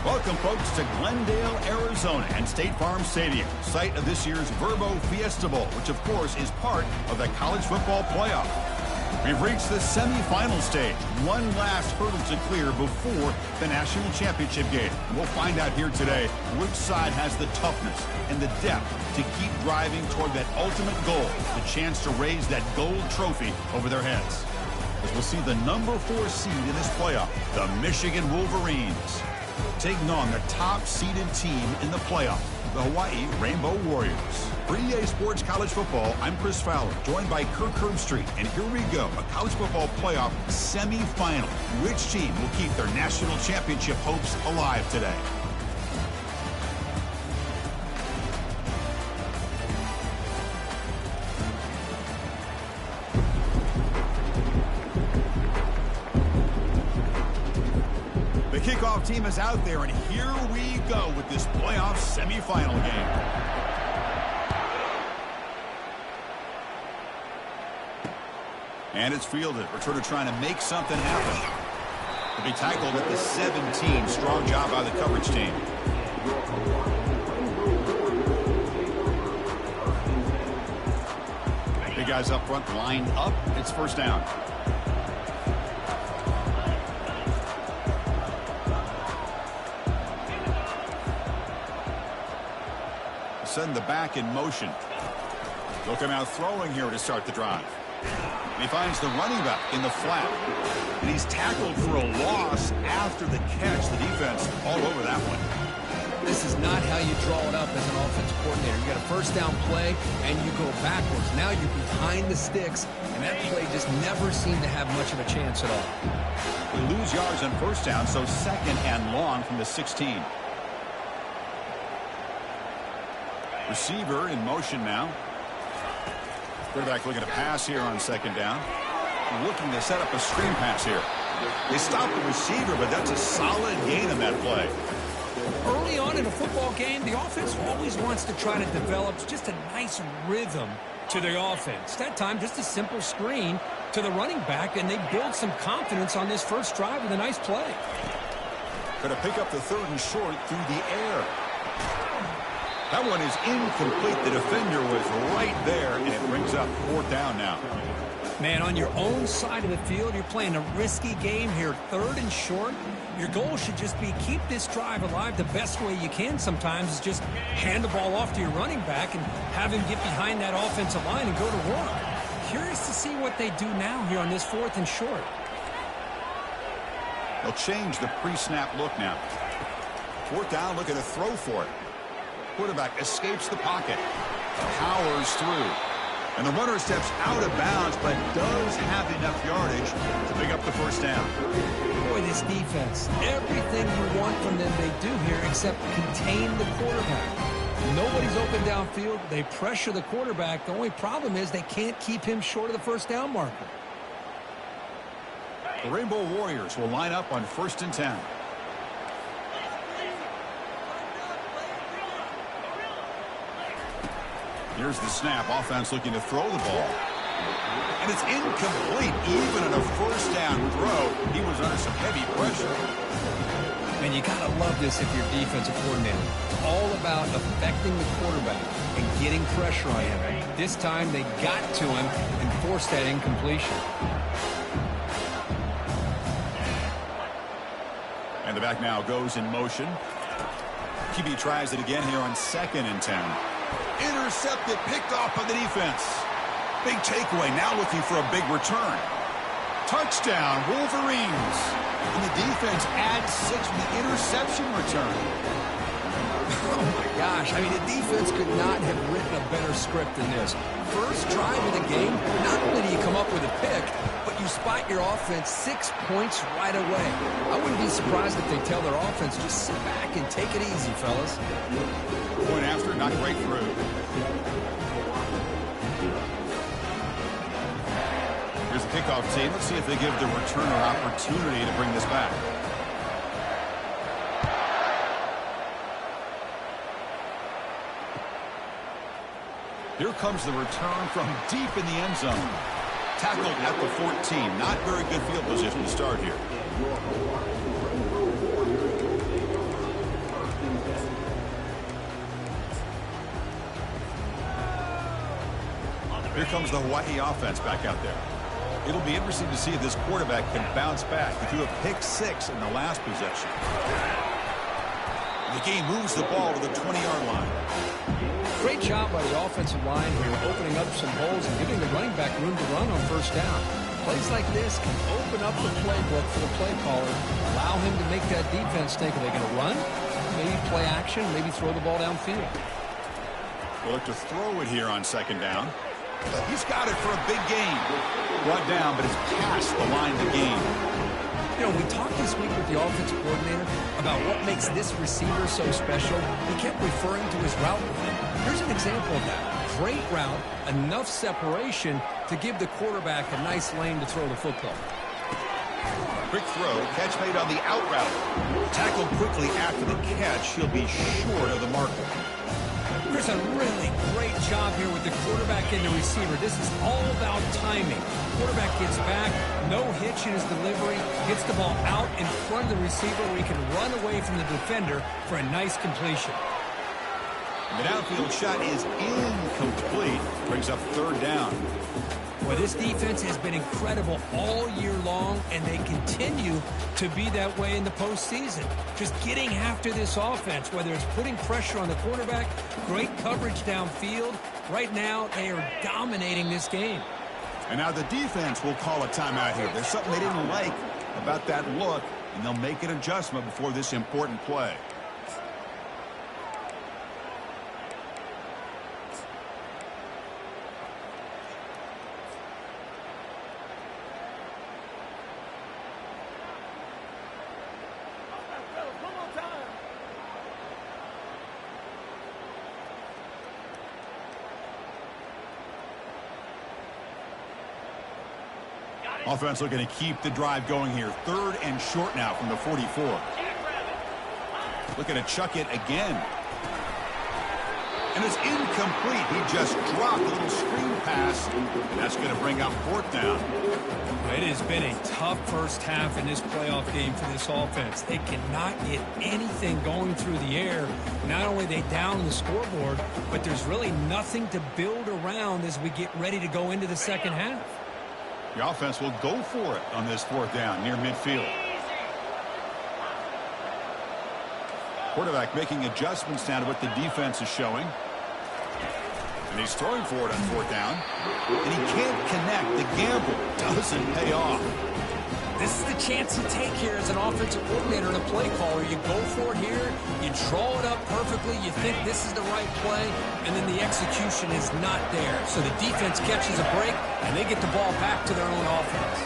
Welcome, folks, to Glendale, Arizona and State Farm Stadium, site of this year's Verbo Fiesta Bowl, which, of course, is part of the college football playoff. We've reached the semifinal stage. One last hurdle to clear before the national championship game. We'll find out here today which side has the toughness and the depth to keep driving toward that ultimate goal, the chance to raise that gold trophy over their heads. As we'll see the number 4 seed in this playoff, the Michigan Wolverines, taking on the top-seeded team in the playoff, the Hawaii Rainbow Warriors. For EA Sports College Football, I'm Chris Fowler, joined by Kirk Herbstreit, and here we go, a college football playoff semifinal. Which team will keep their national championship hopes alive today? The kickoff team is out there, and here we go with this playoff semifinal game. And it's fielded. Returner trying to make something happen. He'll be tackled at the 17. Strong job by the coverage team. Big guys up front lined up. It's first down. Send the back in motion. They'll come out throwing here to start the drive. And he finds the running back in the flat. And he's tackled for a loss after the catch. The defense all over that one. This is not how you draw it up as an offense coordinator. You got a first down play, and you go backwards. Now you're behind the sticks, and that play just never seemed to have much of a chance at all. We lose yards on first down, so second and long from the 16. Receiver in motion now. Quarterback looking to pass here on second down. Looking to set up a screen pass here. They stop the receiver, but that's a solid gain in that play. Early on in a football game, the offense always wants to try to develop just a nice rhythm to the offense. That time, just a simple screen to the running back, and they build some confidence on this first drive with a nice play. Going to pick up the third and short through the air. That one is incomplete. The defender was right there, and it brings up fourth down now. Man, on your own side of the field, you're playing a risky game here. Third and short. Your goal should just be keep this drive alive the best way you can sometimes is just hand the ball off to your running back and have him get behind that offensive line and go to work. Curious to see what they do now here on this fourth and short. They'll change the pre-snap look now. Fourth down, looking to throw for it. Quarterback escapes the pocket, powers through, and the runner steps out of bounds, but does have enough yardage to pick up the first down. Boy, this defense, everything you want from them they do here except contain the quarterback. Nobody's open downfield. They pressure the quarterback. The only problem is they can't keep him short of the first down marker. The Rainbow Warriors will line up on 1st and 10. Here's the snap. Offense looking to throw the ball. And it's incomplete. Even in a first down throw, he was under some heavy pressure. And you got to love this if you're defensive coordinator. It's all about affecting the quarterback and getting pressure on him. This time they got to him and forced that incompletion. And the back now goes in motion. QB tries it again here on 2nd and 10. Intercepted, picked off by the defense. Big takeaway, now looking for a big return. Touchdown, Wolverines. And the defense adds 6 with the interception return. Oh, my gosh. I mean, the defense could not have written a better script than this. First drive of the game, not only do you come up with a pick, but you spot your offense 6 points right away. I wouldn't be surprised if they tell their offense, just sit back and take it easy, fellas. Point after, not right through. Here's the kickoff team. Let's see if they give the returner opportunity to bring this back. Here comes the return from deep in the end zone. Tackled at the 14. Not very good field position to start here. Here comes the Hawaii offense back out there. It'll be interesting to see if this quarterback can bounce back. He threw a pick-6 in the last possession. The game moves the ball to the 20-yard line. Great job by the offensive line here, opening up some holes and giving the running back room to run on first down. Plays like this can open up the playbook for the play caller, allow him to make that defense think, are they going to run? Maybe play action, maybe throw the ball downfield. We'll look to throw it here on second down. He's got it for a big gain. Brought down, but it's past the line of the game. You know, we talked this week with the offensive coordinator about what makes this receiver so special. He kept referring to his route. Here's an example of that. Great route, enough separation to give the quarterback a nice lane to throw the football. Quick throw, catch made on the out route. Tackled quickly after the catch. He'll be short of the marker. There's a really great job here with the quarterback and the receiver. This is all about timing. Quarterback gets back, no hitch in his delivery, gets the ball out in front of the receiver where he can run away from the defender for a nice completion. The downfield shot is incomplete. Brings up third down. Well, this defense has been incredible all year long, and they continue to be that way in the postseason. Just getting after this offense, whether it's putting pressure on the quarterback, great coverage downfield. Right now, they are dominating this game. And now the defense will call a timeout here. There's something they didn't like about that look, and they'll make an adjustment before this important play. Offense looking to keep the drive going here. Third and short now from the 44. Looking to chuck it again. And it's incomplete. He just dropped a little screen pass, and that's going to bring up fourth down. It has been a tough first half in this playoff game for this offense. They cannot get anything going through the air. Not only are they down the scoreboard, but there's really nothing to build around as we get ready to go into the second half. The offense will go for it on this fourth down near midfield. Quarterback making adjustments now to what the defense is showing. And he's throwing for it on fourth down. And he can't connect. The gamble doesn't pay off. This is the chance you take here as an offensive coordinator and a play caller. You go for it here, you draw it up perfectly, you think this is the right play, and then the execution is not there. So the defense catches a break, and they get the ball back to their own offense.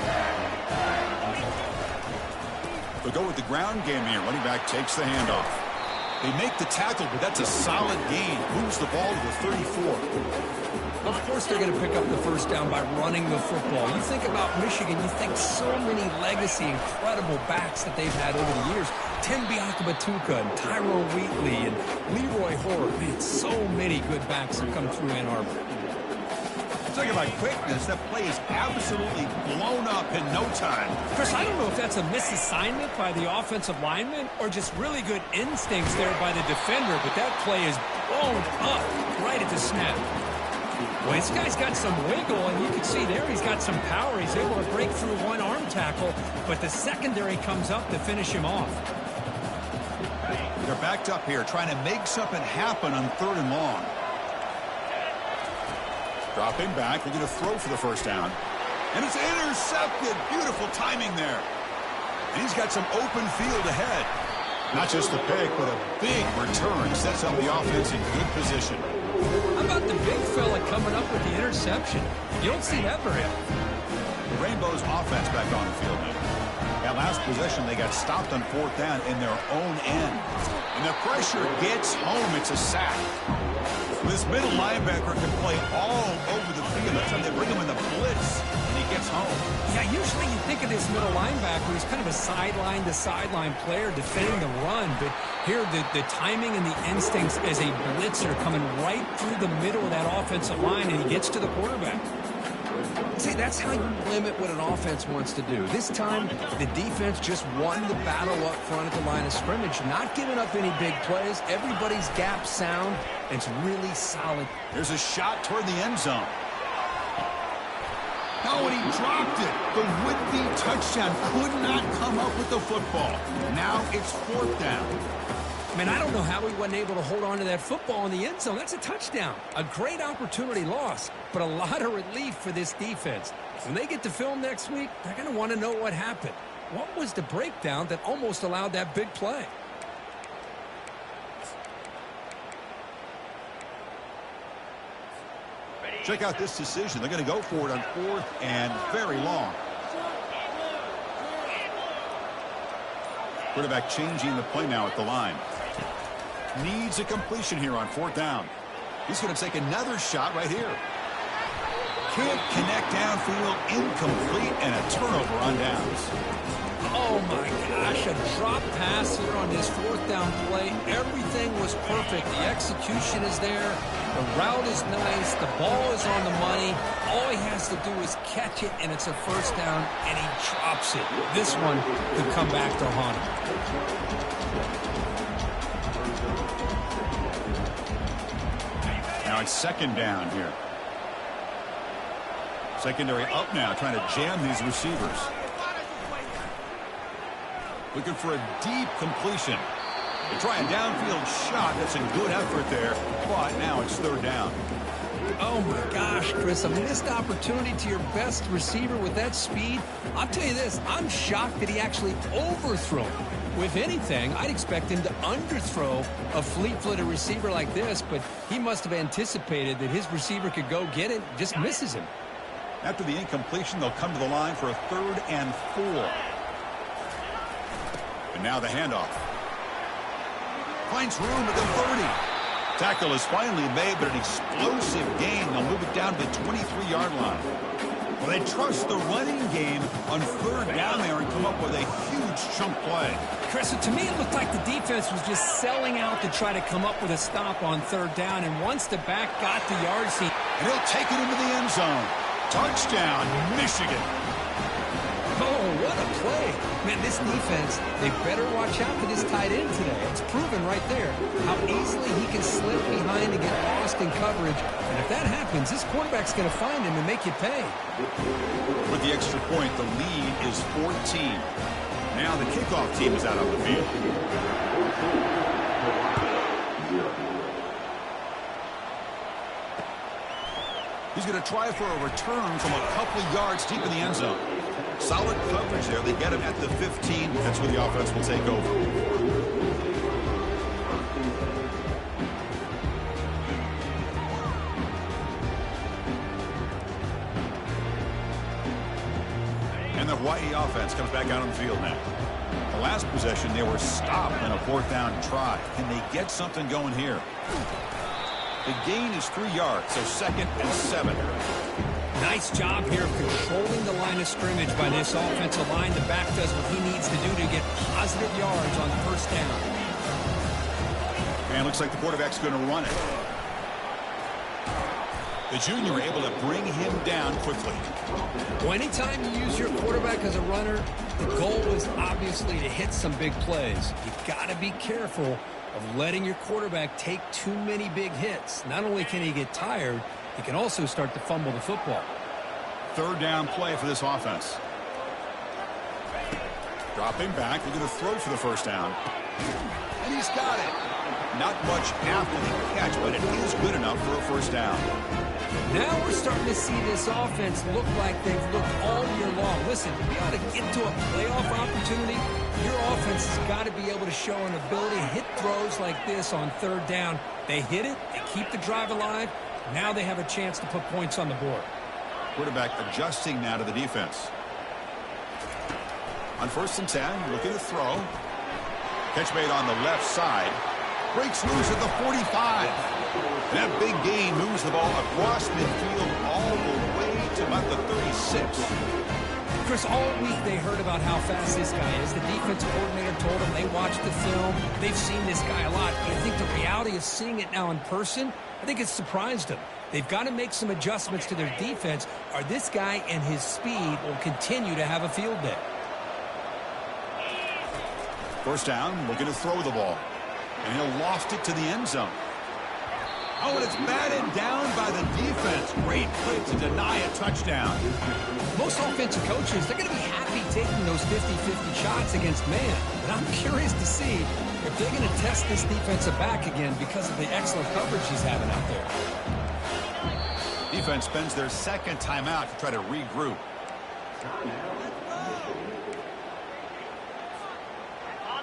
They'll go with the ground game here. Running back takes the handoff. They make the tackle, but that's a solid gain. Moves the ball to the 34. Of course they're going to pick up the first down by running the football. You think about Michigan, you think so many legacy, incredible backs that they've had over the years. Tim Biakabatuka and Tyrone Wheatley and Leroy Horde. Man, so many good backs have come through Ann Arbor. Talking about quickness, that play is absolutely blown up in no time. Chris, I don't know if that's a misassignment by the offensive lineman or just really good instincts there by the defender, but that play is blown up right at the snap. Well, this guy's got some wiggle, and you can see there he's got some power. He's able to break through one arm tackle, but the secondary comes up to finish him off. They're backed up here, trying to make something happen on third and long. Dropping back, they're going to throw for the first down. And it's intercepted. Beautiful timing there. And he's got some open field ahead. Not just the pick, but a big return. Sets up the offense in good position. How about the big fella coming up with the interception? You don't see that very often. The Rainbows offense back on the field now. That last possession, they got stopped on fourth down in their own end. And the pressure gets home. It's a sack. This middle linebacker can play all over the field. That's how they bring him in the blitz, and he gets home. Yeah, usually you think of this middle linebacker, he's kind of a sideline-to-sideline player defending the run, but here the timing and the instincts as a blitzer coming right through the middle of that offensive line, and he gets to the quarterback. See, that's how you limit what an offense wants to do. This time, the defense just won the battle up front at the line of scrimmage, not giving up any big plays. Everybody's gap sound, and it's really solid. There's a shot toward the end zone. Oh, and he dropped it. The would-be touchdown could not come up with the football. Now it's 4th down. Man, I don't know how he wasn't able to hold on to that football in the end zone. That's a touchdown. A great opportunity lost, but a lot of relief for this defense. When they get to film next week, they're going to want to know what happened. What was the breakdown that almost allowed that big play? Check out this decision. They're going to go for it on 4th and very long. Quarterback changing the play now at the line. Needs a completion here on 4th down. He's going to take another shot right here. Can't connect downfield, incomplete, and a turnover on downs. Oh my gosh, a drop pass here on this 4th down play. Everything was perfect. The execution is there. The route is nice. The ball is on the money. All he has to do is catch it, and it's a 1st down, and he drops it. This one could come back to haunt him. Now it's 2nd down here. Secondary up now, trying to jam these receivers. Looking for a deep completion. They try a downfield shot. That's a good effort there, but now it's 3rd down. Oh my gosh, Chris, a missed opportunity to your best receiver with that speed. I'll tell you this, I'm shocked that he actually overthrew him. If anything, I'd expect him to underthrow a fleet-footed receiver like this, but he must have anticipated that his receiver could go get it, just misses him. After the incompletion, they'll come to the line for a 3rd and 4. And now the handoff. Finds room at the 30. Tackle is finally made, but an explosive gain. They'll move it down to the 23-yard line. Well, they trust the running game on 3rd down there and come up with a huge chunk play. Chris, to me, it looked like the defense was just selling out to try to come up with a stop on 3rd down. And once the back got the yards, and he'll take it into the end zone. Touchdown, Michigan. Oh, what a play. Man, this defense, they better watch out for this tight end today. It's proven right there how easily he can slip behind and get lost in coverage. And if that happens, this quarterback's going to find him and make you pay. With the extra point, the lead is 14. Now the kickoff team is out on the field. He's going to try for a return from a couple of yards deep in the end zone. Solid coverage there. They get him at the 15. That's where the offense will take over. And the Hawaii offense comes back out on the field now. The last possession, they were stopped on a 4th down try. Can they get something going here? The gain is 3 yards, so 2nd and 7. Nice job here of controlling the line of scrimmage by this offensive line. The back does what he needs to do to get positive yards on 1st down. And looks like the quarterback's going to run it. The junior able to bring him down quickly. Well, anytime you use your quarterback as a runner, the goal is obviously to hit some big plays. You've got to be careful of letting your quarterback take too many big hits. Not only can he get tired, he can also start to fumble the football. 3rd down play for this offense. Dropping back, they're going to throw for the 1st down. And he's got it. Not much after the catch, but it is good enough for a 1st down. Now we're starting to see this offense look like they've looked all year long. Listen, to be able to get to a playoff opportunity, your offense has got to be able to show an ability to hit throws like this on 3rd down. They hit it, they keep the drive alive. Now they have a chance to put points on the board. Quarterback adjusting now to the defense. On 1st and 10, looking to throw. Catch made on the left side. Breaks loose at the 45. That big gain moves the ball across midfield all the way to about the 36. Chris, all week they heard about how fast this guy is. The defensive coordinator told them they watched the film. They've seen this guy a lot. But I think the reality of seeing it now in person, I think it's surprised them. They've got to make some adjustments to their defense, or this guy and his speed will continue to have a field day. 1st down, looking to throw the ball. And he'll loft it to the end zone. Oh, and it's batted down by the defense. Great play to deny a touchdown. Most offensive coaches, they're going to be happy taking those 50-50 shots against man. But I'm curious to see if they're going to test this defensive back again because of the excellent coverage he's having out there. Defense spends their second timeout to try to regroup.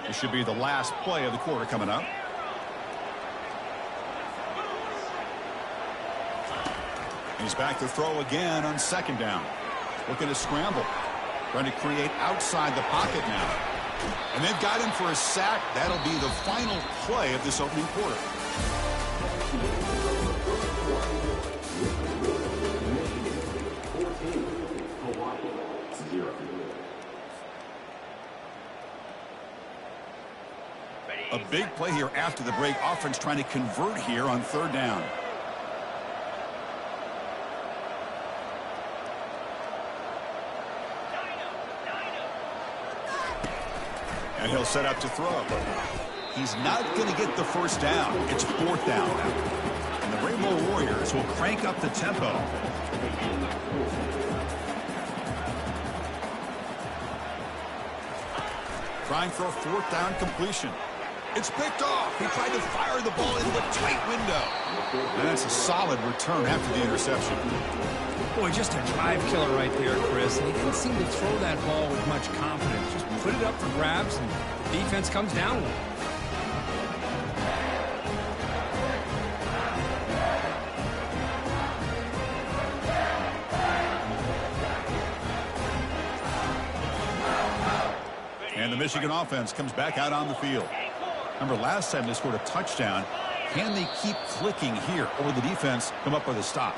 This should be the last play of the quarter coming up. He's back to throw again on second down. Looking to scramble. Trying to create outside the pocket now. And they've got him for a sack. That'll be the final play of this opening quarter. A big play here after the break. Offense trying to convert here on third down. And he'll set up to throw. He's not going to get the first down. It's fourth down now. And the Rainbow Warriors will crank up the tempo. Trying for a fourth down completion. It's picked off. He tried to fire the ball into the tight window. And that's a solid return after the interception. Boy, just a drive killer right there, Chris. And he didn't seem to throw that ball with much confidence. Just put it up for grabs, and the defense comes down with it. And the Michigan offense comes back out on the field. Remember, last time they scored a touchdown. Can they keep clicking here, or will the defense come up with a stop?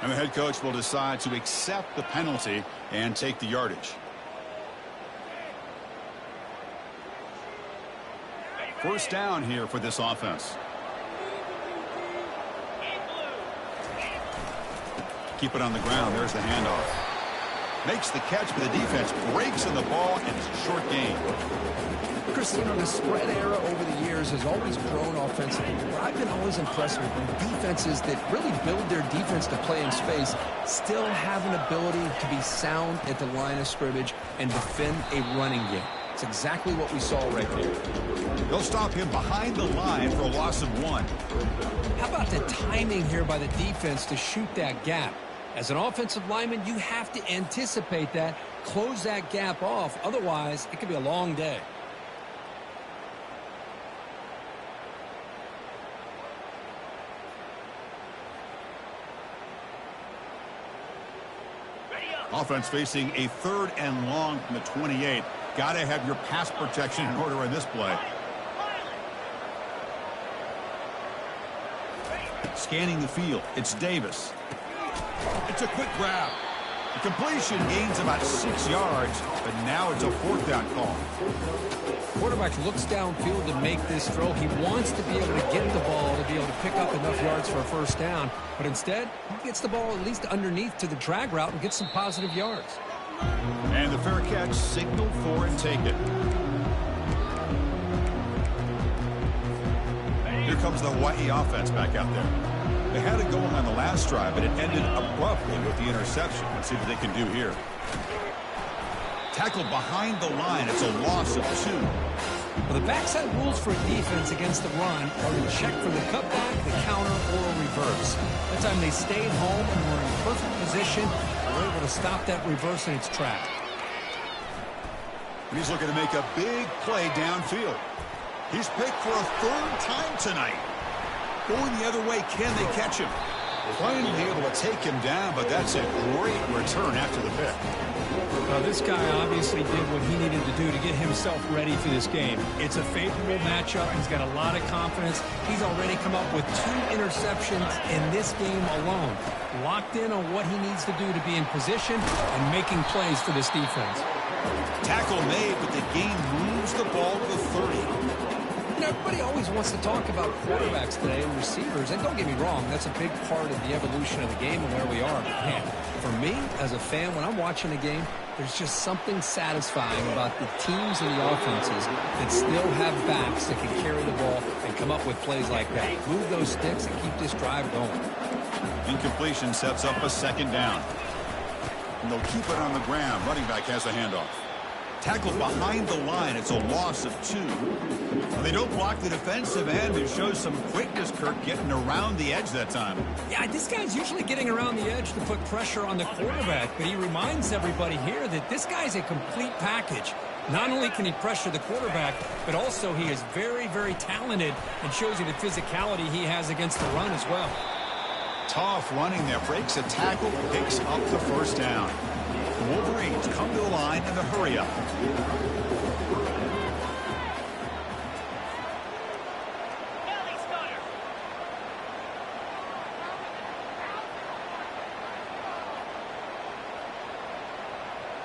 And the head coach will decide to accept the penalty and take the yardage. First down here for this offense. Keep it on the ground. There's the handoff. Makes the catch, but the defense breaks in the ball, and it's a short gain. Chris, you know, the spread era over the years has always grown offensively. But I've been always impressed with defenses that really build their defense to play in space, still have an ability to be sound at the line of scrimmage and defend a running game. It's exactly what we saw right there. They'll stop him behind the line for a loss of 1. How about the timing here by the defense to shoot that gap? As an offensive lineman, you have to anticipate that, close that gap off. Otherwise, it could be a long day. Offense facing a third and long from the 28. Got to have your pass protection in order in this play. Scanning the field, it's Davis. It's a quick grab. The completion gains about 6 yards, but now it's a fourth down call. Quarterback looks downfield to make this throw. He wants to be able to get the ball to be able to pick up enough yards for a first down, but instead, he gets the ball at least underneath to the drag route and gets some positive yards. And the fair catch, signal for and take it. Here comes the Hawaii offense back out there. They had a goal on the last drive, but it ended abruptly with the interception. Let's see what they can do here. Tackled behind the line. It's a loss of 2. Well, the backside rules for a defense against the run are to check for the cutback, the counter, or a reverse. That time they stayed home and were in perfect position. They were able to stop that reverse in its track. He's looking to make a big play downfield. He's picked for a third time tonight. Going the other way, can they catch him? Finally able to take him down, but that's a great return after the pick. Well, this guy obviously did what he needed to do to get himself ready for this game. It's a favorable matchup. He's got a lot of confidence. He's already come up with 2 interceptions in this game alone. Locked in on what he needs to do to be in position and making plays for this defense. Tackle made, but the game moves the ball to the 30. You know, everybody always wants to talk about quarterbacks today and receivers, and don't get me wrong, that's a big part of the evolution of the game and where we are. But man, For me, as a fan, when I'm watching a game, there's just something satisfying about the teams and the offenses that still have backs that can carry the ball and come up with plays like that. Move those sticks and keep this drive going. Incompletion sets up a second down. And they'll keep it on the ground. Running back has the handoff. Tackled behind the line. It's a loss of 2. Well, they don't block the defensive end, who shows some quickness, Kirk, getting around the edge that time. Yeah, this guy's usually getting around the edge to put pressure on the quarterback, but he reminds everybody here that this guy's a complete package. Not only can he pressure the quarterback, but also he is very, very talented and shows you the physicality he has against the run as well. Tough running there. Breaks a tackle, picks up the first down. The Wolverines come to the line in the hurry up.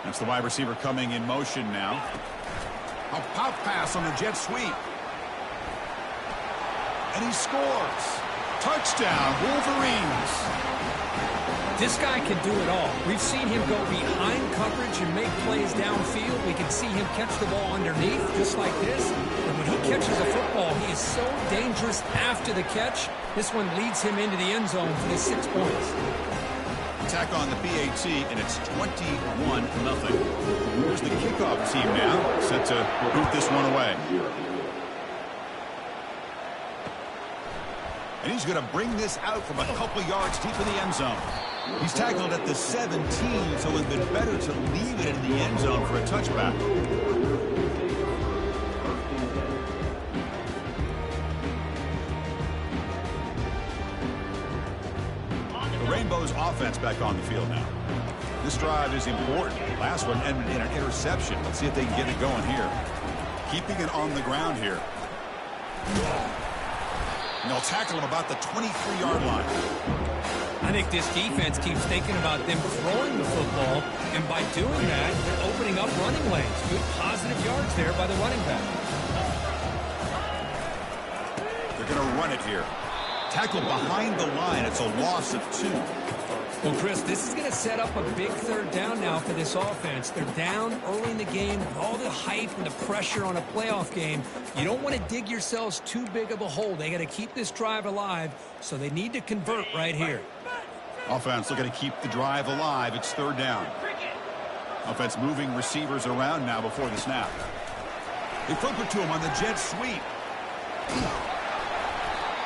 That's the wide receiver coming in motion now. A pop pass on the jet sweep. And he scores. Touchdown, Wolverines. This guy can do it all. We've seen him go behind coverage and make plays downfield. We can see him catch the ball underneath, just like this. And when he catches a football, he is so dangerous after the catch. This one leads him into the end zone for the 6 points. Attack on the PAT, and it's 21-0. Here's the kickoff team now, set to boot this one away. And he's going to bring this out from a couple yards deep in the end zone. He's tackled at the 17, so it would have been better to leave it in the end zone for a touchback. The Rainbows offense back on the field now. This drive is important. Last one ended in an interception. Let's see if they can get it going here. Keeping it on the ground here. And they'll tackle him about the 23-yard line. I think this defense keeps thinking about them throwing the football, and by doing that, they're opening up running lanes. Good positive yards there by the running back. They're going to run it here. Tackled behind the line. It's a loss of 2. Well, Chris, this is going to set up a big third down now for this offense. They're down early in the game with all the hype and the pressure on a playoff game. You don't want to dig yourselves too big of a hole. They got to keep this drive alive, so they need to convert right here. Offense looking to keep the drive alive. It's third down. Offense moving receivers around now before the snap. They flip it to him on the jet sweep.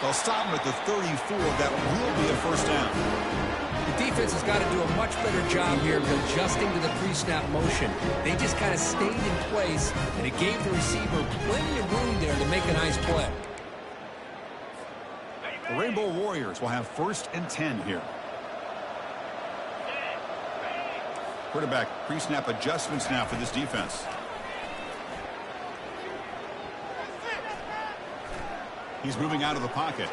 They'll stop him at the 34. That will be a first down. The defense has got to do a much better job here of adjusting to the pre-snap motion. They just kind of stayed in place, and it gave the receiver plenty of room there to make a nice play. The Rainbow Warriors will have 1st and 10 here. Quarterback pre-snap adjustments now for this defense. He's moving out of the pocket.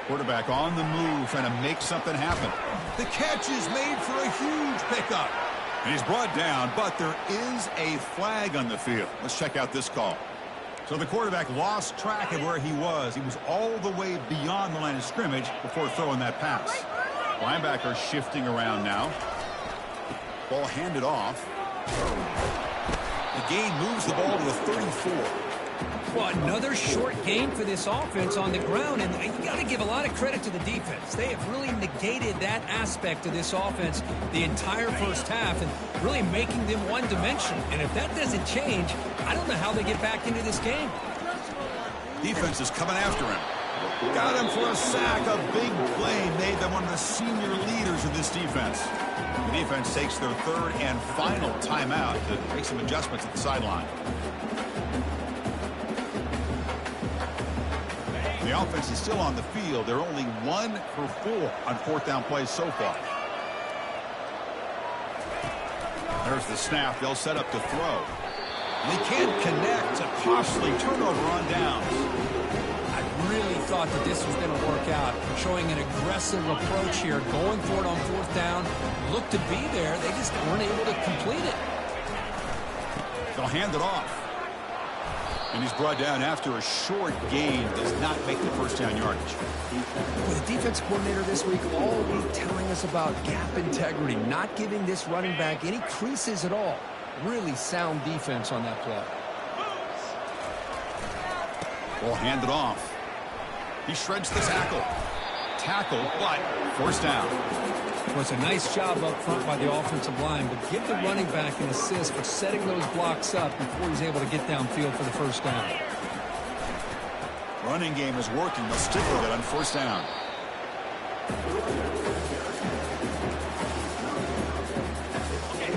Quarterback on the move, trying to make something happen. The catch is made for a huge pickup. And he's brought down, but there is a flag on the field. Let's check out this call. So the quarterback lost track of where he was. He was all the way beyond the line of scrimmage before throwing that pass. Linebacker shifting around now. Ball handed off. The gain moves the ball to the 34. Well, another short gain for this offense on the ground, and you got to give a lot of credit to the defense. They have really negated that aspect of this offense the entire first half and really making them one-dimensional. And if that doesn't change, I don't know how they get back into this game. Defense is coming after him. Got him for a sack. A big play made them one of the senior leaders of this defense. The defense takes their 3rd and final timeout to make some adjustments at the sideline. The offense is still on the field. They're only 1 for 4 on 4th down plays so far. There's the snap. They'll set up to throw. They can't connect. A costly turnover on downs. I really thought that this was going to work out, showing an aggressive approach here, going for it on 4th down. Looked to be there. They just weren't able to complete it. They'll hand it off. And he's brought down after a short gain. Does not make the first down yardage. Well, the defense coordinator this week all week telling us about gap integrity, not giving this running back any creases at all. Really sound defense on that play. Will hand it off. He shreds the tackle. Tackle, but first down. Well, it's a nice job up front by the offensive line, but give the running back an assist for setting those blocks up before he's able to get downfield for the first down. Running game is working. They'll stick with it on first down.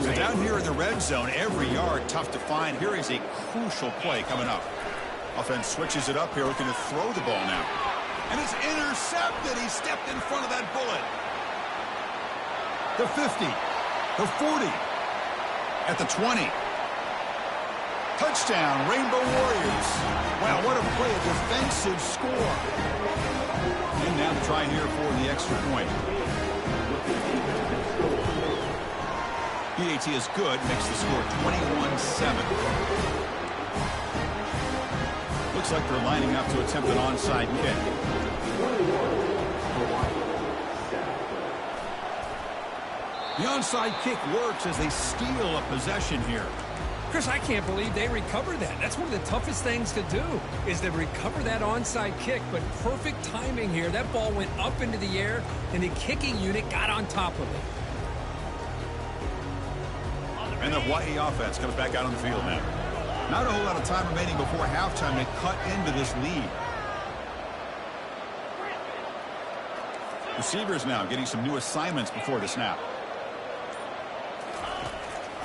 So down here in the red zone, every yard tough to find. Here is a crucial play coming up. Offense switches it up here, looking to throw the ball now. And it's intercepted. He stepped in front of that bullet. The 50, the 40, at the 20. Touchdown, Rainbow Warriors. Wow, what a play, a defensive score. And now to try here for the extra point. PAT is good, makes the score 21-7. Looks like they're lining up to attempt an onside kick. The onside kick works as they steal a possession here. Chris, I can't believe they recovered that. That's one of the toughest things to do, is to recover that onside kick. But perfect timing here. That ball went up into the air, and the kicking unit got on top of it. And the Hawaii offense comes back out on the field now. Not a whole lot of time remaining before halftime to cut into this lead. Receivers now getting some new assignments before the snap.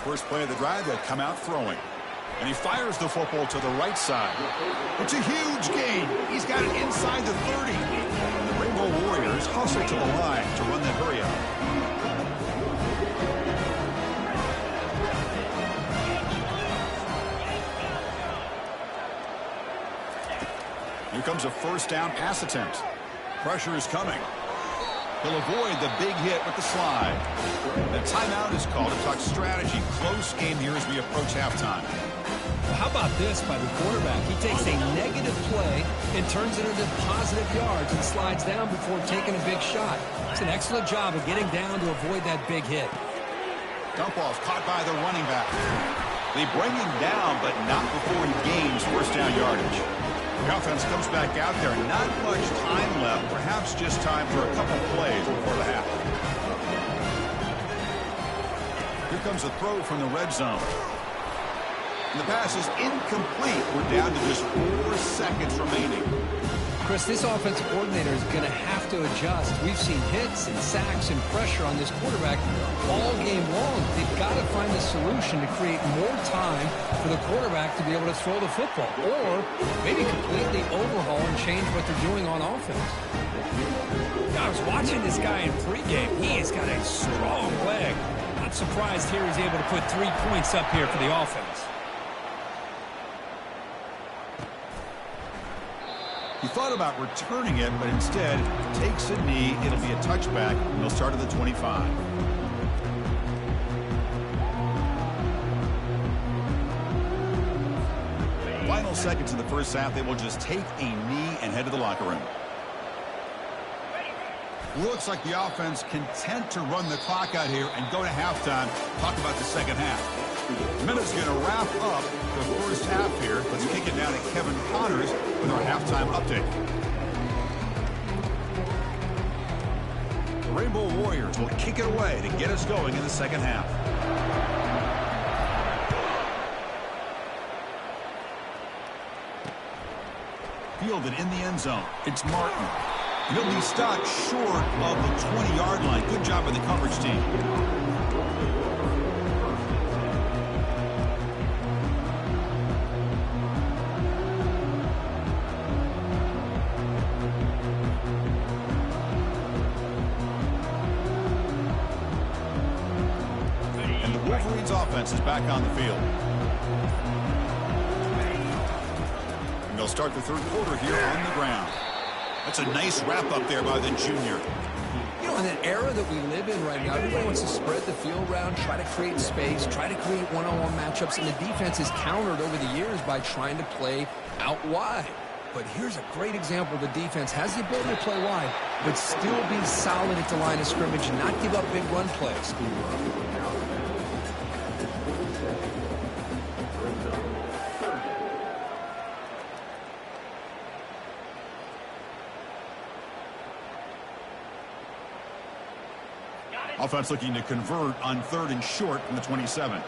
First play of the drive, they come out throwing. And he fires the football to the right side. It's a huge gain. He's got it inside the 30. The Rainbow Warriors hustle to the line to run that hurry up. Here comes a first down pass attempt. Pressure is coming. He'll avoid the big hit with the slide. The timeout is called to talk strategy. Close game here as we approach halftime. Well, how about this by the quarterback? He takes a negative play and turns it into positive yards and slides down before taking a big shot. It's an excellent job of getting down to avoid that big hit. Dump off caught by the running back. They bring him down, but not before he gains first down yardage. The offense comes back out there. Not much time left. Perhaps just time for a couple plays before the half. Here comes a throw from the red zone. And the pass is incomplete. We're down to just 4 seconds remaining. Chris, this offensive coordinator is going to have to adjust. We've seen hits and sacks and pressure on this quarterback all game long. They've got to find a solution to create more time for the quarterback to be able to throw the football, or maybe completely overhaul and change what they're doing on offense. I was watching this guy in pregame. He has got a strong leg. Not surprised here he's able to put 3 points up here for the offense. He thought about returning it, but instead takes a knee. It'll be a touchback, and they'll start at the 25. Final seconds in the first half, they will just take a knee and head to the locker room. Looks like the offense content to run the clock out here and go to halftime. Talk about the second half. Minute's going to wrap up the first half here. Let's kick it down to Kevin Connors with our halftime update. The Rainbow Warriors will kick it away to get us going in the second half. Fielded in the end zone. It's Martin. He'll be stopped short of the 20-yard line. Good job by the coverage team. And the Wolverines offense is back on the field. And they'll start the third quarter here on the ground. That's a nice wrap up there by the junior. You know, In an era that we live in right now, everybody wants to spread the field around, try to create space, try to create one-on-one matchups, and the defense has countered over the years by trying to play out wide. But here's a great example. The defense has the ability to play wide, but still be solid at the line of scrimmage and not give up big run plays. Offense looking to convert on 3rd and short from the 27.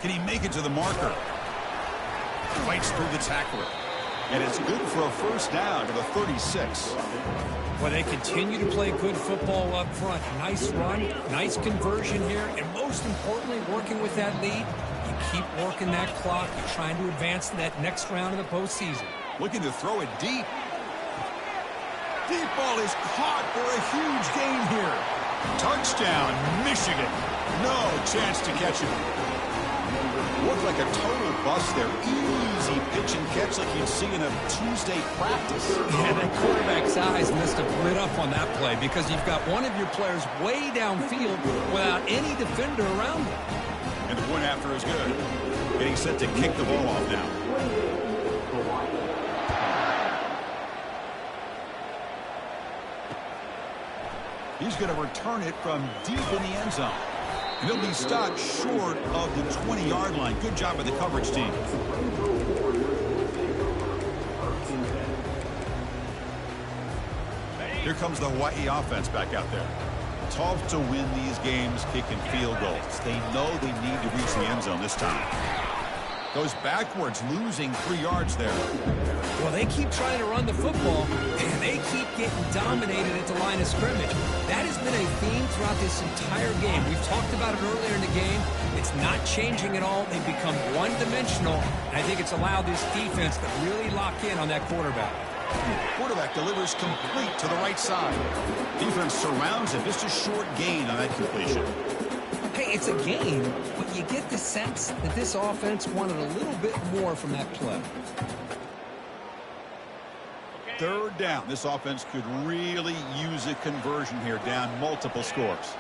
Can he make it to the marker? Fights through the tackler. And it's good for a first down to the 36. Well, they continue to play good football up front. Nice run, nice conversion here, and most importantly, working with that lead, you keep working that clock. You're trying to advance to that next round of the postseason. Looking to throw it deep. Deep ball is caught for a huge gain here. Touchdown, Michigan. No chance to catch it. Looked like a total bust there. Easy pitch and catch like you'd see in a Tuesday practice. Yeah, that quarterback's eyes must have lit up on that play because you've got one of your players way downfield without any defender around him. And the point after is good. Getting set to kick the ball off now. He's going to return it from deep in the end zone. And he'll be stopped short of the 20-yard line. Good job by the coverage team. Here comes the Hawaii offense back out there. Tough to win these games kicking field goals. They know they need to reach the end zone this time. Goes backwards, losing 3 yards there. Well, they keep trying to run the football, and they keep getting dominated at the line of scrimmage. That has been a theme throughout this entire game. We've talked about it earlier in the game. It's not changing at all. They've become one-dimensional, and I think it's allowed this defense to really lock in on that quarterback. Quarterback delivers complete to the right side. Defense surrounds him. Just a short gain on that completion. Hey, it's a game, but you get the sense that this offense wanted a little bit more from that play. 3rd down. This offense could really use a conversion here, down multiple scores.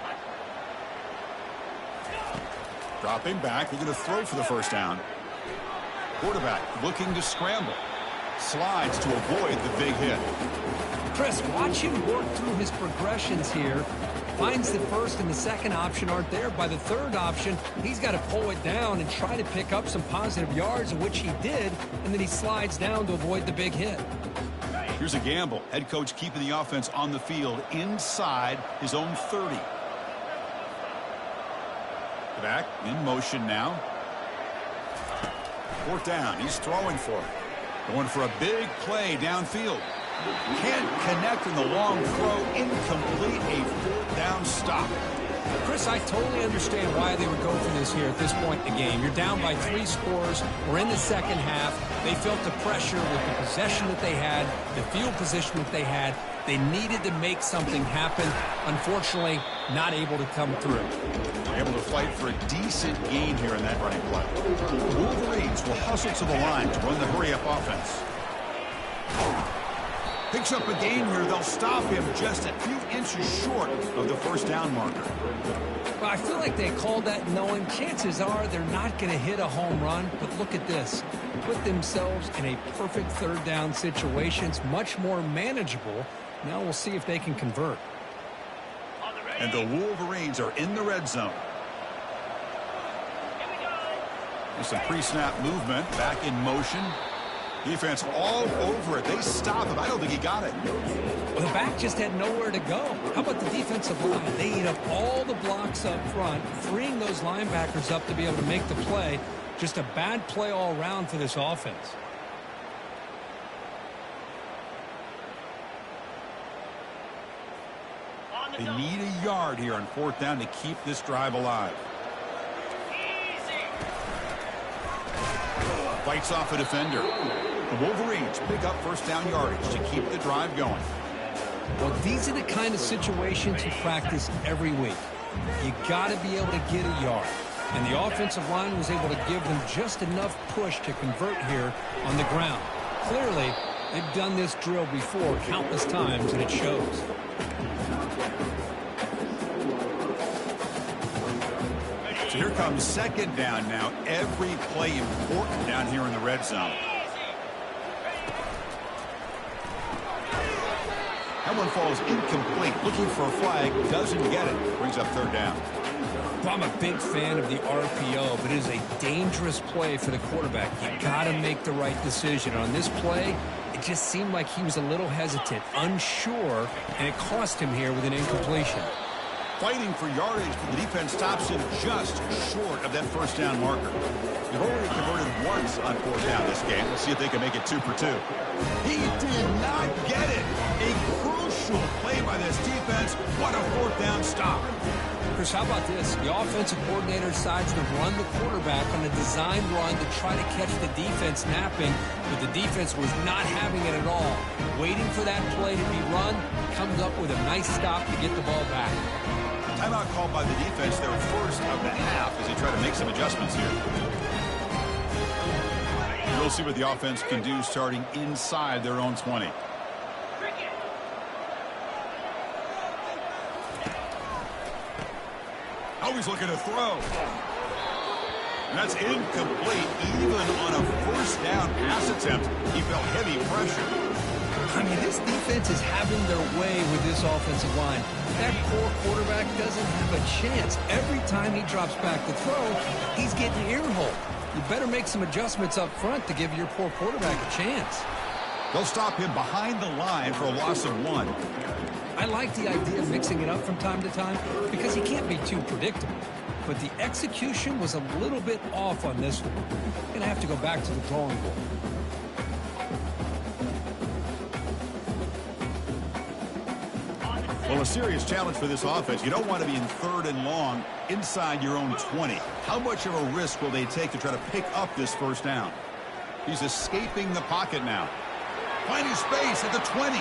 Dropping back, they're going to throw for the first down. Quarterback looking to scramble. Slides to avoid the big hit. Chris, watch him work through his progressions here. Finds the first and the second option aren't there. By the third option, he's got to pull it down and try to pick up some positive yards, which he did, and then he slides down to avoid the big hit. Here's a gamble. Head coach keeping the offense on the field inside his own 30. Back in motion now. 4th down. He's throwing for it. Going for a big play downfield. Can't connect in the long throw. Incomplete. A 4th down stop. Chris, I totally understand why they would go for this here at this point in the game. You're down by 3 scores. We're in the second half. They felt the pressure with the possession that they had, the field position that they had. They needed to make something happen. Unfortunately, not able to come through. Able to fight for a decent gain here in that running play. The Wolverines will hustle to the line to run the hurry-up offense. Picks up a gain here. They'll stop him just a few inches short of the first down marker. Well, I feel like they called that knowing chances are they're not going to hit a home run. But look at this. Put themselves in a perfect 3rd down situation. It's much more manageable. Now we'll see if they can convert. And the Wolverines are in the red zone. There's some pre-snap movement. Back in motion. Defense all over it. They stop him. I don't think he got it. Well, the back just had nowhere to go. How about the defensive line? They eat up all the blocks up front, freeing those linebackers up to be able to make the play. Just a bad play all around for this offense. They need a yard here on 4th down to keep this drive alive. Fights off a defender. The Wolverines pick up first down yardage to keep the drive going. Well, these are the kind of situations you practice every week. You got to be able to get a yard. And the offensive line was able to give them just enough push to convert here on the ground. Clearly, They've done this drill before countless times, and it shows. So here comes second down now. Every play important down here in the red zone. That one falls incomplete. Looking for a flag. Doesn't get it. Brings up third down. Well, I'm a big fan of the RPO, but it is a dangerous play for the quarterback. You got to make the right decision. On this play, it just seemed like he was a little hesitant, unsure, and it cost him here with an incompletion. Fighting for yardage, but the defense stops him just short of that first down marker. They've already converted once on fourth down this game. Let's see if they can make it 2 for 2. He did not get it. A crucial play by this defense. What a fourth down stop. Chris, how about this? The offensive coordinator decides to run the quarterback on a design run to try to catch the defense napping, but the defense was not having it at all. Waiting for that play to be run, comes up with a nice stop to get the ball back. Timeout called by the defense, their first of the half, as they try to make some adjustments here. We'll see what the offense can do starting inside their own 20. Always looking to throw. And that's incomplete. Even on a first down pass attempt, he felt heavy pressure. I mean, this defense is having their way with this offensive line. That poor quarterback doesn't have a chance. Every time he drops back to throw, he's getting ear-holed. You better make some adjustments up front to give your poor quarterback a chance. They'll stop him behind the line for a loss of 1. I like the idea of mixing it up from time to time because he can't be too predictable. But the execution was a little bit off on this one. Going to have to go back to the drawing board. Well, a serious challenge for this offense. You don't want to be in third and long inside your own 20. How much of a risk will they take to try to pick up this first down? He's escaping the pocket now. Finding space at the 20.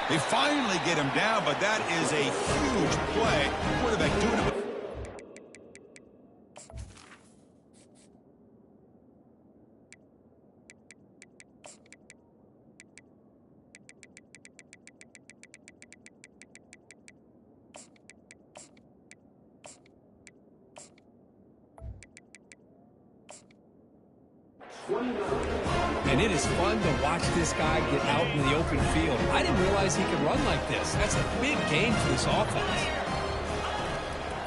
They finally get him down, but that is a huge play. Quarterback doing it. And it is fun to watch this guy get out in the open field. I didn't realize he could run like this. That's a big gain for this offense.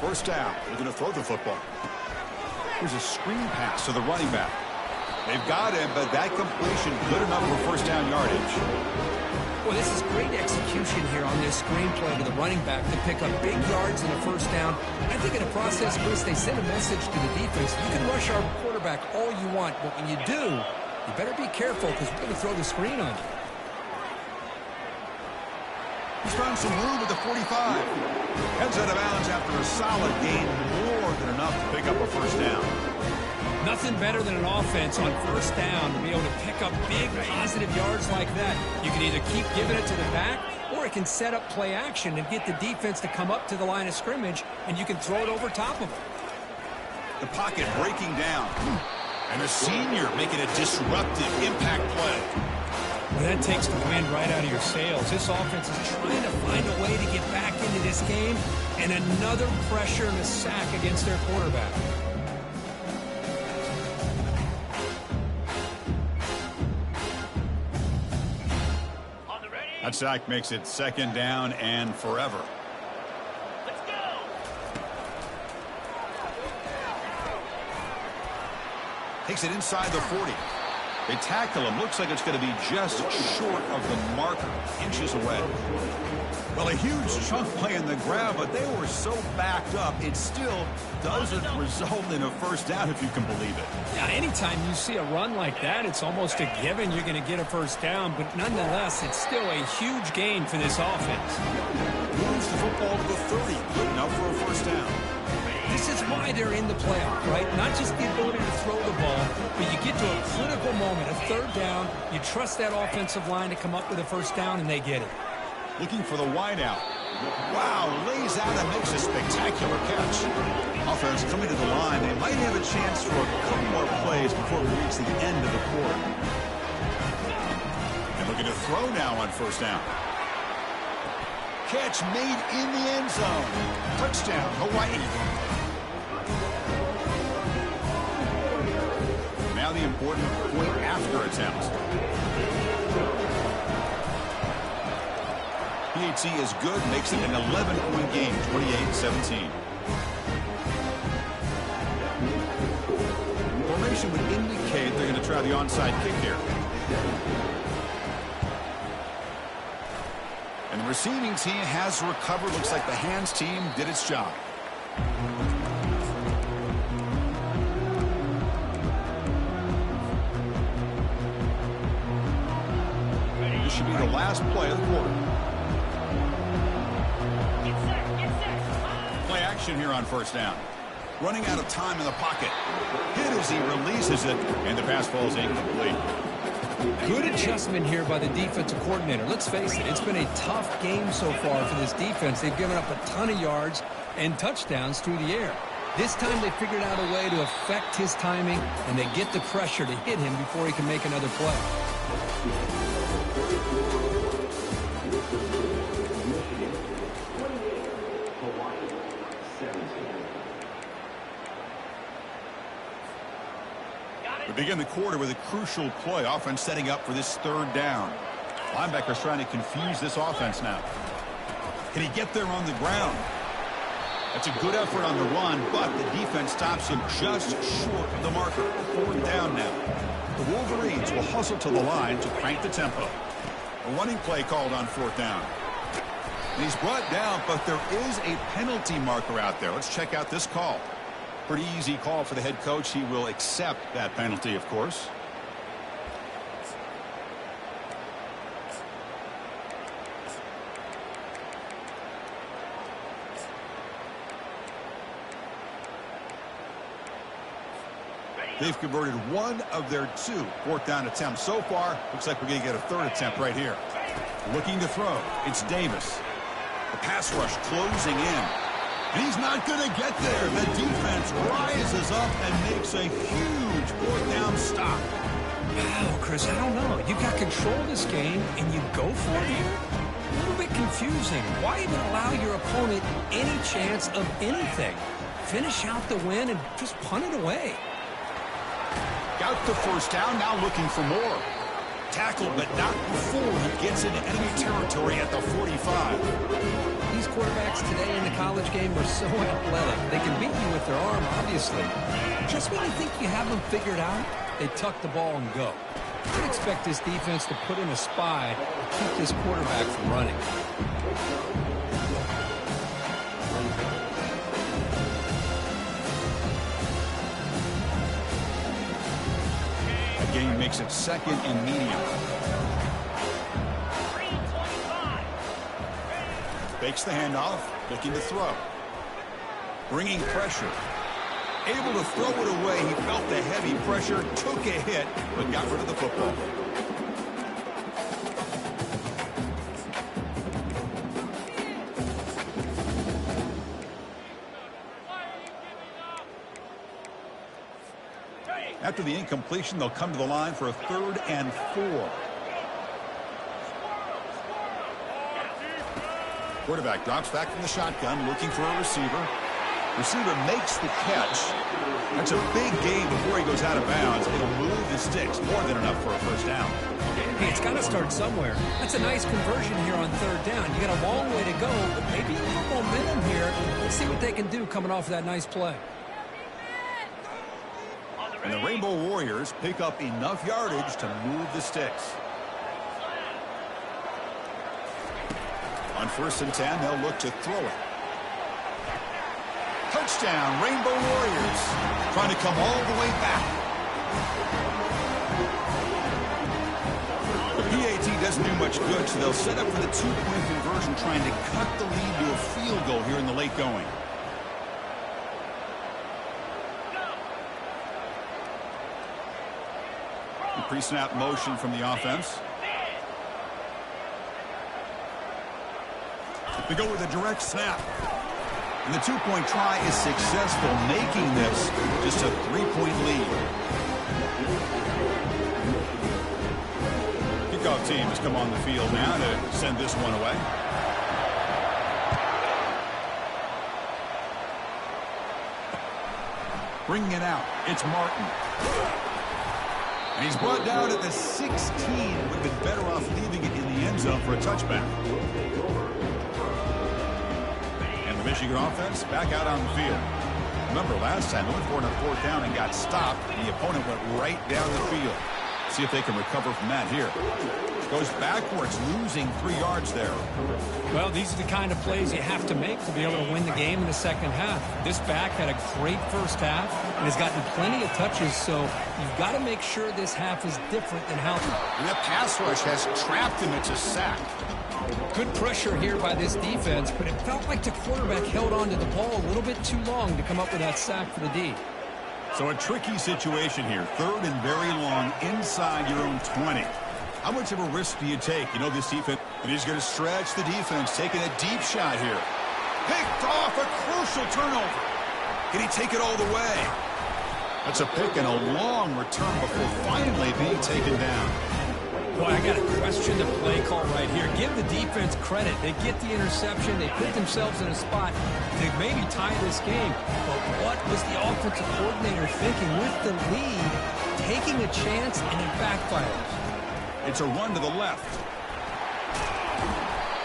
First down. They're going to throw the football. Here's a screen pass to the running back. They've got him, but that completion good enough for first down yardage. Well, this is great execution here on this screen play to the running back to pick up big yards in the first down. I think in the process, Chris, they send a message to the defense. You can rush our quarterback all you want, but when you do, you better be careful because we're going to throw the screen on you. He's found some room at the 45. Heads out of bounds after a solid gain, more than enough to pick up a first down. Nothing better than an offense on first down to be able to pick up big positive yards like that. You can either keep giving it to the back, or it can set up play action and get the defense to come up to the line of scrimmage, and you can throw it over top of them. The pocket breaking down. And the senior making a disruptive impact play. Well, that takes the wind right out of your sails. This offense is trying to find a way to get back into this game, and another pressure and a sack against their quarterback. That sack makes it second down and forever. Let's go. Takes it inside the 40. They tackle him. Looks like it's going to be just short of the marker. Inches away. Well, a huge chunk play in the ground, but they were so backed up, it still doesn't result in a first down, if you can believe it. Yeah, anytime you see a run like that, it's almost a given you're going to get a first down, but nonetheless, it's still a huge gain for this offense. Moves the football to the 30. Good enough for a first down. This is why they're in the playoff, right? Not just the ability to throw the ball, but you get to a critical moment, a third down, you trust that offensive line to come up with a first down, and they get it. Looking for the wideout. Wow, lays out and makes a spectacular catch. Offense coming to the line. They might have a chance for a couple more plays before we reach the end of the quarter. throw now on first down. Catch made in the end zone. Touchdown, Hawaii. Now the important point after attempt. PAT is good, makes it an 11-point game, 28-17. Formation would indicate they're going to try the onside kick here. And the receiving team has recovered. Looks like the hands team did its job. This should be the last play of the quarter. Play action here on first down. Running out of time in the pocket. Hit as he releases it, and the pass falls incomplete. Good adjustment here by the defensive coordinator. Let's face it, it's been a tough game so far for this defense. They've given up a ton of yards and touchdowns through the air. This time they figured out a way to affect his timing, and they get the pressure to hit him before he can make another play. We begin the quarter with a crucial play. Offense setting up for this third down. Linebackers trying to confuse this offense now. Can he get there on the ground? That's a good effort on the run, but the defense stops him just short of the marker. Fourth down now. The Wolverines will hustle to the line to crank the tempo. A running play called on fourth down. And he's brought down, but there is a penalty marker out there. Let's check out this call. Pretty easy call for the head coach. He will accept that penalty, of course. They've converted one of their two fourth down attempts so far. Looks like we're going to get a third attempt right here. Looking to throw. It's Davis. The pass rush closing in. And he's not going to get there. The defense rises up and makes a huge fourth down stop. Wow, Chris, I don't know. You got control of this game, and you go for it here? A little bit confusing. Why even allow your opponent any chance of anything? Finish out the win and just punt it away. Got the first down, now looking for more. Tackled, but not before he gets into enemy territory at the 45. These quarterbacks today in the college game are so athletic. They can beat you with their arm, obviously. Just when you think you have them figured out, they tuck the ball and go. I'd expect this defense to put in a spy to keep this quarterback from running. Game makes it second and medium. Fakes the handoff, looking to throw. Bringing pressure. Able to throw it away. He felt the heavy pressure, took a hit, but got rid of the football. After the incompletion, they'll come to the line for a 3rd and 4. Quarterback drops back from the shotgun, looking for a receiver. Receiver makes the catch. That's a big gain before he goes out of bounds. It'll move the sticks, more than enough for a first down. Hey, it's got to start somewhere. That's a nice conversion here on 3rd down. You got a long way to go, but maybe a little momentum here. Let's see what they can do coming off of that nice play. And the Rainbow Warriors pick up enough yardage to move the sticks. On 1st and 10, they'll look to throw it. Touchdown, Rainbow Warriors. Trying to come all the way back. The PAT doesn't do much good, so they'll set up for the 2-point conversion, trying to cut the lead to a field goal here in the late going. Pre-snap motion from the offense. They go with a direct snap. And the 2-point try is successful, making this just a 3-point lead. kickoff team has come on the field now to send this one away. Bringing it out, it's Martin. And he's brought down at the 16. Would have been better off leaving it in the end zone for a touchback. And the Michigan offense back out on the field. Remember last time they went for it on 4th down and got stopped. The opponent went right down the field. See if they can recover from that here. Goes backwards, losing 3 yards there. Well, these are the kind of plays you have to make to be able to win the game in the second half. This back had a great first half and has gotten plenty of touches, so you've got to make sure this half is different than how... And that pass rush has trapped him. It's a sack. Good pressure here by this defense, but it felt like the quarterback held on to the ball a little bit too long to come up with that sack for the D. So a tricky situation here. 3rd and very long inside your own 20. How much of a risk do you take? You know this defense, and he's going to stretch the defense, taking a deep shot here. Picked off, a crucial turnover. Can he take it all the way? That's a pick and a long return before finally being taken down. Boy, I got to question the play call right here. Give the defense credit. They get the interception. They put themselves in a spot to maybe tie this game. But what was the offensive coordinator thinking with the lead, taking a chance, and it backfires? It's a run to the left.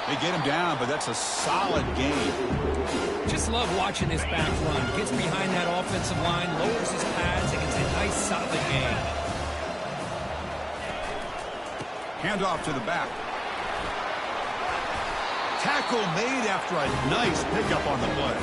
They get him down, but that's a solid game. Just love watching this back run. Gets behind that offensive line, lowers his pads, and it's a nice, solid game. Handoff to the back. Tackle made after a nice pickup on the play.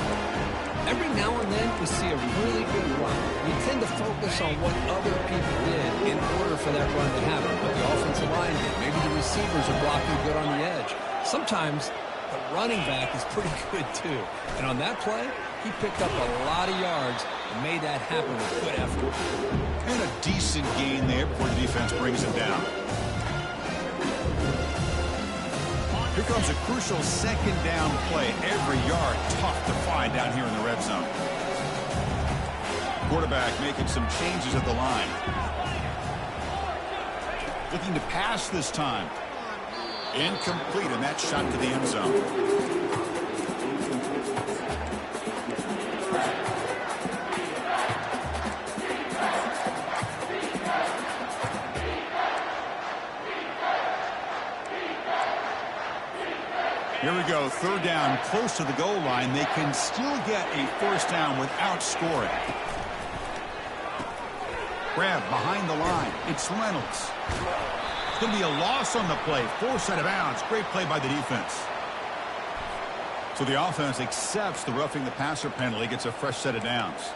Every now and then we see a really good run. We tend to focus on what other people did in order for that run to happen. What the offensive line did. Maybe the receivers are blocking good on the edge. Sometimes the running back is pretty good too. And on that play, he picked up a lot of yards and made that happen with good effort. And a decent gain there before the defense brings him down. Here comes a crucial 2nd down play. Every yard tough to find down here in the red zone. Quarterback making some changes at the line. Looking to pass this time. Incomplete, and that shot to the end zone. Here we go, 3rd down, close to the goal line. They can still get a 1st down without scoring. Grab behind the line. It's Reynolds. It's going to be a loss on the play. Forced out of bounds. Great play by the defense. So the offense accepts the roughing the passer penalty, gets a fresh set of downs.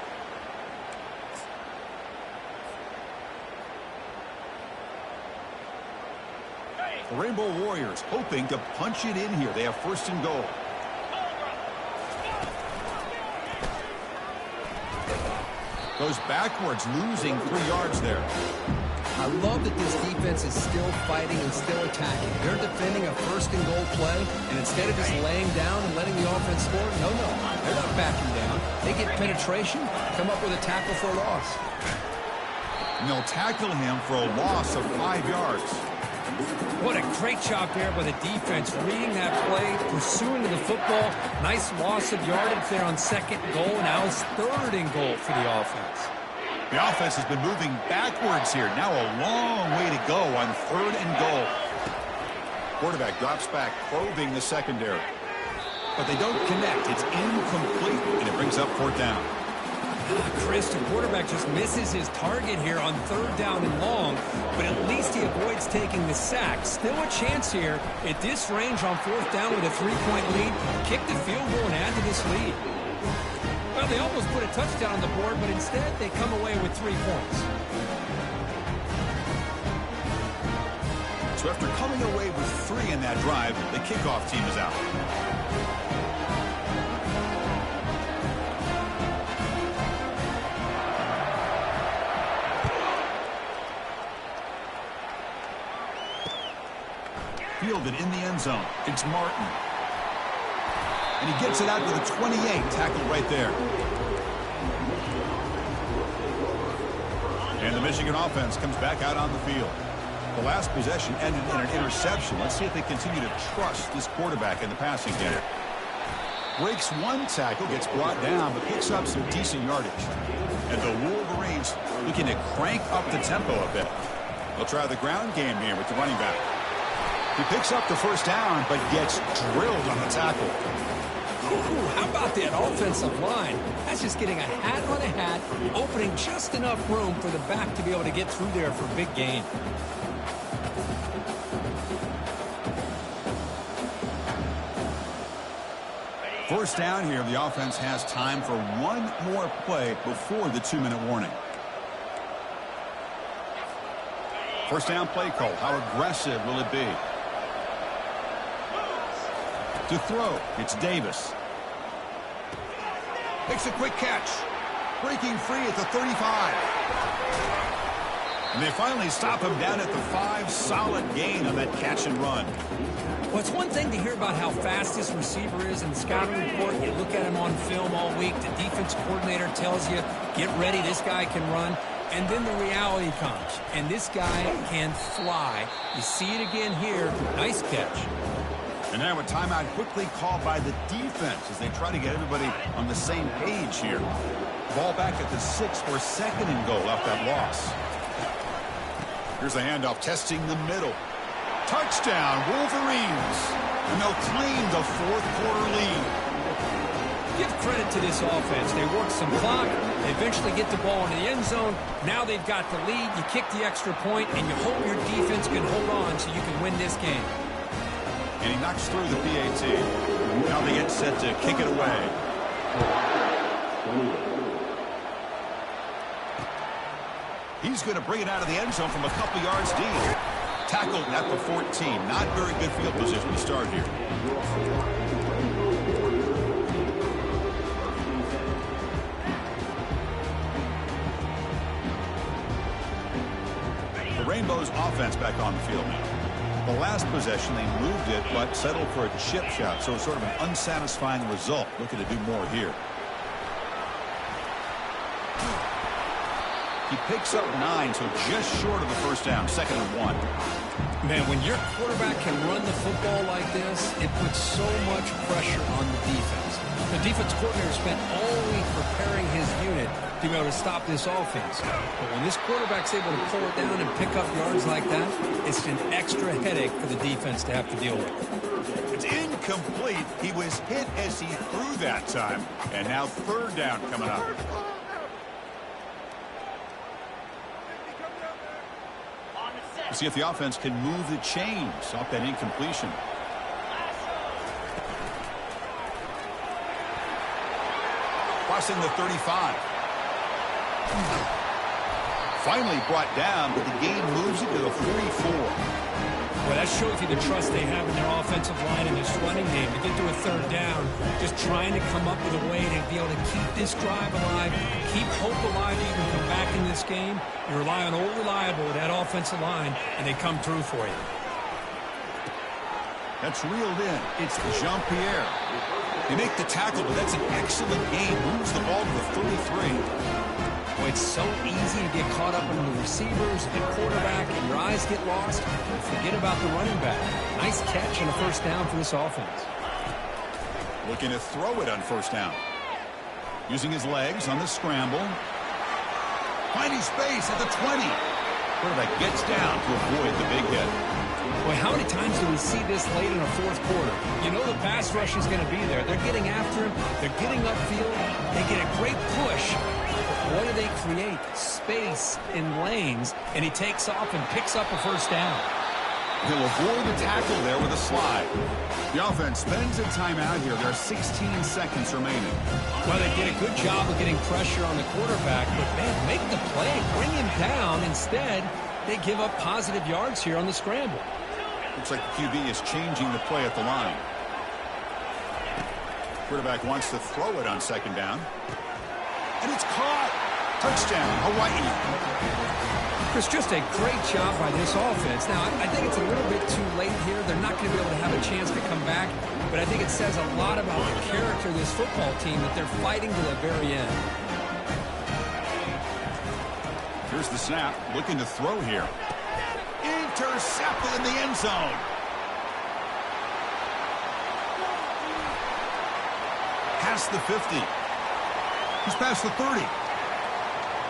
The Rainbow Warriors hoping to punch it in here. They have 1st and goal. Goes backwards, losing 3 yards there. I love that this defense is still fighting and still attacking. They're defending a 1st and goal play, and instead of just laying down and letting the offense score, no, they're not backing down. They get penetration, come up with a tackle for a loss. And they'll tackle him for a loss of 5 yards. What a great job there by the defense, reading that play, pursuing the football. Nice loss of yardage there on 2nd goal. Now it's 3rd and goal for the offense. The offense has been moving backwards here. Now a long way to go on 3rd and goal. Quarterback drops back, probing the secondary. But they don't connect. It's incomplete, and it brings up 4th down. Chris, the quarterback just misses his target here on 3rd down and long, but at least he avoids taking the sack. Still a chance here at this range on 4th down with a 3-point lead. Kick the field goal and add to this lead. Well, they almost put a touchdown on the board, but instead they come away with 3 points. So after coming away with 3 in that drive, the kickoff team is out. Fielded in the end zone. It's Martin. And he gets it out to the 28. Tackled right there. And the Michigan offense comes back out on the field. The last possession ended in an interception. Let's see if they continue to trust this quarterback in the passing game. Breaks one tackle, gets brought down, but picks up some decent yardage. And the Wolverines looking to crank up the tempo a bit. They'll try the ground game here with the running back. He picks up the first down, but gets drilled on the tackle. Ooh, how about that offensive line? That's just getting a hat on a hat, opening just enough room for the back to be able to get through there for a big gain. First down here, the offense has time for one more play before the 2-minute warning. First down play call. How aggressive will it be? To throw, it's Davis. Makes a quick catch. Breaking free at the 35. And they finally stop him down at the 5. Solid gain on that catch and run. Well, it's one thing to hear about how fast this receiver is in the scouting report. You look at him on film all week. The defense coordinator tells you, get ready, this guy can run. And then the reality comes. And this guy can fly. You see it again here. Nice catch. And now a timeout quickly called by the defense as they try to get everybody on the same page here. Ball back at the 6 for 2nd and goal off that loss. Here's the handoff, testing the middle. Touchdown, Wolverines. And they'll claim the 4th quarter lead. Give credit to this offense. They work some clock. They eventually get the ball into the end zone. Now they've got the lead. You kick the extra point, and you hope your defense can hold on so you can win this game. And he knocks through the PAT. Now they get set to kick it away. He's going to bring it out of the end zone from a couple yards deep. Tackled at the 14. Not very good field position to start here. The Rainbows offense back on the field now. The last possession, they moved it, but settled for a chip shot, so it's sort of an unsatisfying result. Looking to do more here. He picks up 9, so just short of the first down, 2nd and 1. Man, when your quarterback can run the football like this, it puts so much pressure on the defense. The defense coordinator spent all week preparing his unit to be able to stop this offense. But when this quarterback's able to pull it down and pick up yards like that, it's an extra headache for the defense to have to deal with. It's incomplete. He was hit as he threw that time. And now 3rd down coming up. See if the offense can move the chains off that incompletion. Crossing the 35. Finally brought down, but the game moves it to the 44. Well, that shows you the trust they have in their offensive line and this running game. To get to a 3rd down, just trying to come up with a way to be able to keep this drive alive, keep hope alive that you can come back in this game. You rely on old reliable with that offensive line, and they come through for you. That's reeled in. It's Jean-Pierre. They make the tackle, but that's an excellent game. Moves the ball to the 33. Well, it's so easy to get caught up in the receivers, the quarterback, and your eyes get lost. Forget about the running back. Nice catch and a first down for this offense. Looking to throw it on first down. Using his legs on the scramble. Finding space at the 20. Quarterback gets down to avoid the big hit. Boy, how many times do we see this late in a 4th quarter? You know the pass rush is going to be there. They're getting after him. They're getting upfield. They get a great push. What do they create? Space in lanes, and he takes off and picks up a first down. He'll avoid the tackle there with a slide. The offense spends a timeout here. There are 16 seconds remaining. Well, they did a good job of getting pressure on the quarterback, but, man, make the play. Bring him down. Instead, they give up positive yards here on the scramble. Looks like the QB is changing the play at the line. Quarterback wants to throw it on 2nd down. And it's caught. Touchdown, Hawaii. It's just a great job by this offense. Now, I think it's a little bit too late here. They're not going to be able to have a chance to come back. But I think it says a lot about the character of this football team that they're fighting to the very end. Here's the snap. Looking to throw here. Intercepted in the end zone. Past the 50. He's past the 30.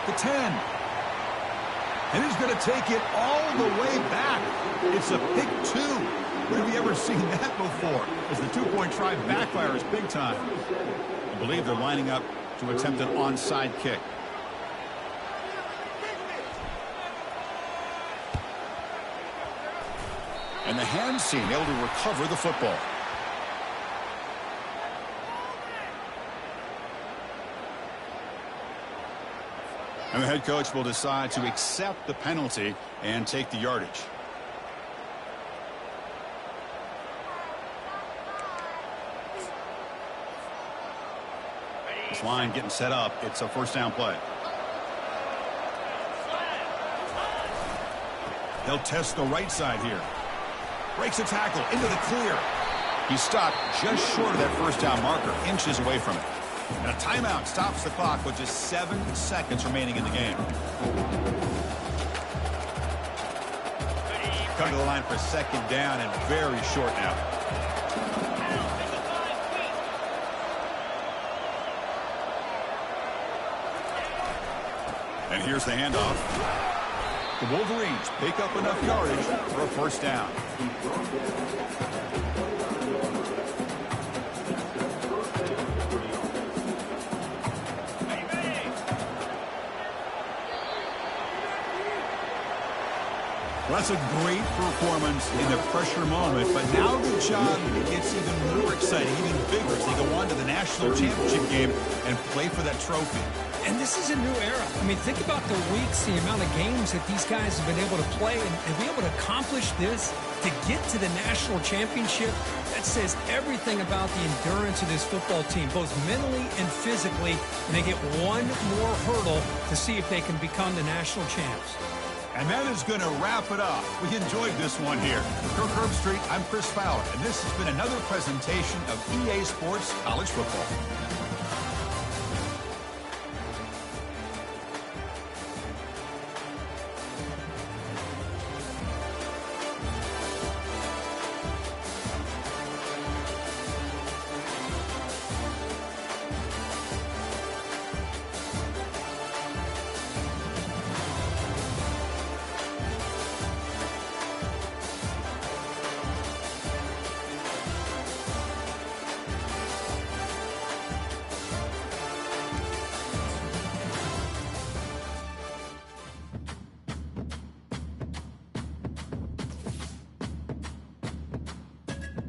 The 10. And he's going to take it all the way back. It's a pick 2. When have you ever seen that before? As the two-point try backfires big time. I believe they're lining up to attempt an onside kick. And the hands team able to recover the football. And the head coach will decide to accept the penalty and take the yardage. This line getting set up. It's a first down play. They'll test the right side here. Breaks a tackle into the clear. He stopped just short of that first down marker, inches away from it. And a timeout stops the clock with just 7 seconds remaining in the game. Coming to the line for second down and very short now. And here's the handoff. The Wolverines pick up enough yardage for a first down. Well, that's a great performance in the pressure moment, but now the job gets even more exciting, even bigger as they go on to the national championship game and play for that trophy. And this is a new era. I mean, think about the weeks, the amount of games that these guys have been able to play and be able to accomplish this, to get to the national championship. That says everything about the endurance of this football team, both mentally and physically. And they get one more hurdle to see if they can become the national champs. And that is going to wrap it up. We enjoyed this one here. For Kirk Herbstreit, I'm Chris Fowler, and this has been another presentation of EA Sports College Football.